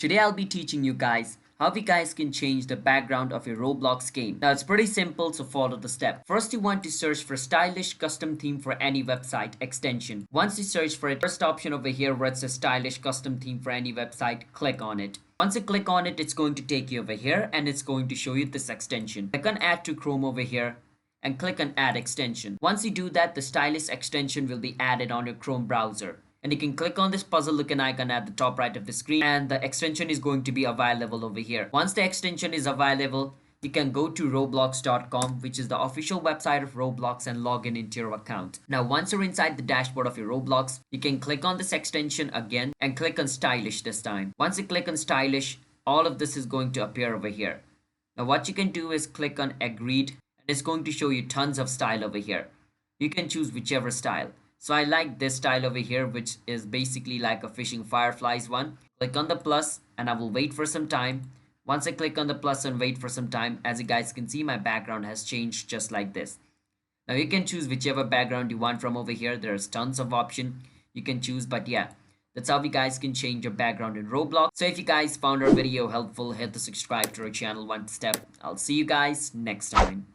Today I'll be teaching you guys how you guys can change the background of your Roblox game. Now it's pretty simple, so follow the step. First you want to search for stylish custom theme for any website extension. Once you search for it, first option over here where it says stylish custom theme for any website, click on it. Once you click on it, it's going to take you over here and it's going to show you this extension. Click on add to Chrome over here and click on add extension. Once you do that, the stylish extension will be added on your Chrome browser. And you can click on this puzzle looking icon at the top right of the screen and the extension is going to be available over here. Once the extension is available, you can go to roblox.com, which is the official website of Roblox, and log in into your account. Now once you're inside the dashboard of your Roblox, you can click on this extension again and click on stylish this time. Once you click on stylish, all of this is going to appear over here. Now what you can do is click on agreed and it's going to show you tons of style over here. You can choose whichever style. So I like this style over here, which is basically like a fishing fireflies one. Click on the plus and I will wait for some time. Once I click on the plus and wait for some time, as you guys can see, my background has changed just like this. Now you can choose whichever background you want from over here. There's tons of option you can choose, but yeah, that's how you guys can change your background in Roblox. So if you guys found our video helpful, hit the subscribe to our channel one step. I'll see you guys next time.